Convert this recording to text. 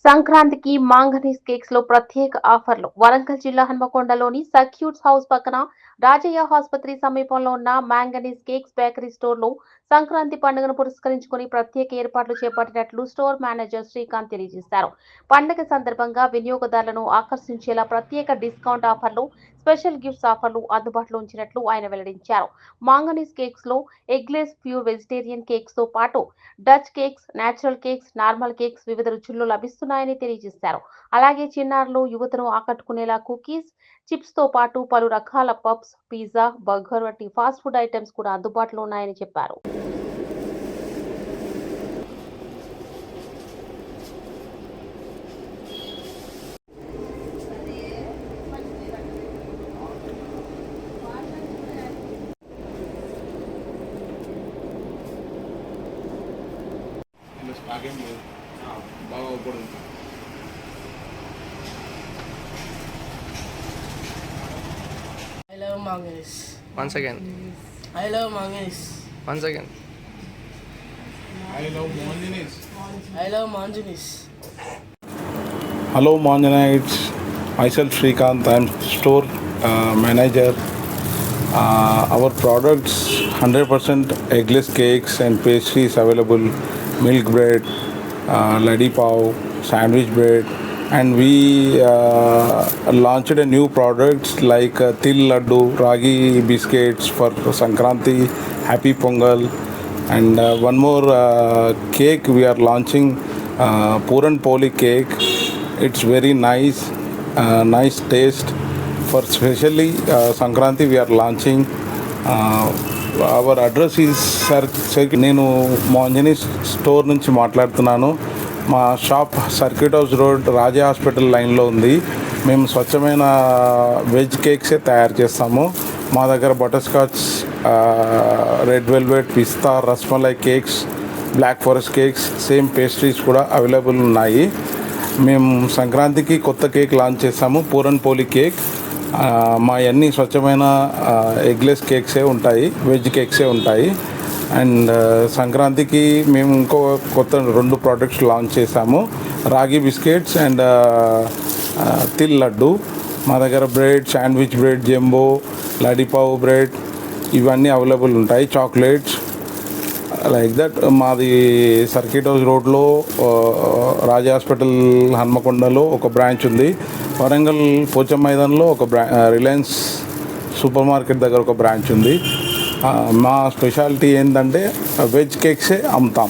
సంక్రాంతికి manganese cakes లో ప్రత్యేక ఆఫర్లు. వరంగల్ జిల్లా హన్మకొండలోని సర్క్యూట్స్ హౌస్ పక్కన రాజయ్య ఆసుపత్రి సమీపంలో ఉన్న మాంగనీస్ కేక్స్ బేకరీ స్టోర్ లో సంక్రాంతి పండుగను పురస్కరించుకుని ప్రత్యేక ఏర్పాట్లు చేపట్టినట్లు స్టోర్ మేనేజర్ శ్రీకాంత్ తెలియజేశారు. పండుగ సందర్భంగా వినియోగదారులను ఆకర్షించేలా ప్రత్యేక డిస్కౌంట్ ఆఫర్లు, స్పెషల్ గిఫ్ట్స్ ఆఫర్లు అందుబాటులో ఉంచినట్లు ఆయన వెల్లడించారు. మాంగనీస్ కేక్స్ లో ఎగ్లెస్ ప్యూర్ వెజిటేరియన్ కేక్స్ తో పాటు Dutch cakes, natural cakes, normal cakes వివిధ రుచుల్లో లభిస్తున్నాయని తెలియజేశారు. అలాగే చిన్నారులు, యువతను ఆకట్టుకునేలా కుకీస్, చిప్స్ తో పాటు పలు రకాల పబ్స్, పిజ్జా, బర్గర్ వంటి ఫాస్ట్ ఫుడ్ ఐటమ్స్ కూడా అందుబాటులో ఉన్నాయని చెప్పారు. I love mangoes. Once again. I love mangoes. Once again. I love Monjani's. I love mangoes. Hello Monjanites, myself Srikanth, I am store manager. Our products 100% eggless cakes and pastries available, milk bread, laddi pav, sandwich bread, and we launched a new products like til laddu, ragi biscuits for Sankranti, happy Pongal, and one more cake we are launching, Puran Poli cake. It's very nice, nice taste. For especially Sankranti we are launching. Our address is నేను మాంజనీస్ store నుంచి మాట్లాడుతున్నాను. మా shop circuit house road రాజా hospital లైన్లో ఉంది. మేము స్వచ్ఛమైన veg కేక్సే తయారు చేస్తాము. మా దగ్గర butter scotch, red velvet, pista, rasmalai cakes, black forest cakes, same pastries కూడా అవైలబుల్ ఉన్నాయి. మేము సంక్రాంతికి కొత్త కేక్ లాంచ్ చేస్తాము, పూరన్ పోలి కేక్. మా అన్ని స్వచ్ఛమైన ఎగ్లెస్ కేక్సే ఉంటాయి, వెజ్ కేక్సే ఉంటాయి. అండ్ సంక్రాంతికి మేము ఇంకో కొత్త 2 ప్రోడక్ట్స్ లాంచ్ చేసాము, రాగి బిస్కెట్స్ అండ్ తిల్ లడ్డు. మా దగ్గర బ్రెడ్, శాండ్విచ్ బ్రెడ్, జంబో, లడ్డీ పావ్ బ్రెడ్ ఇవన్నీ అవైలబుల్ ఉంటాయి, చాక్లెట్స్ లైక్ దట్. మాది సర్క్యూట్ హౌస్ రోడ్లో రాజా హాస్పిటల్ హన్మకొండలో ఒక బ్రాంచ్ ఉంది. వరంగల్ పోచం మైదాన్లో ఒక రిలయన్స్ సూపర్ మార్కెట్ దగ్గర ఒక బ్రాంచ్ ఉంది. మా స్పెషాలిటీ ఏంటంటే వెజ్ కేక్సే అమ్ముతాం.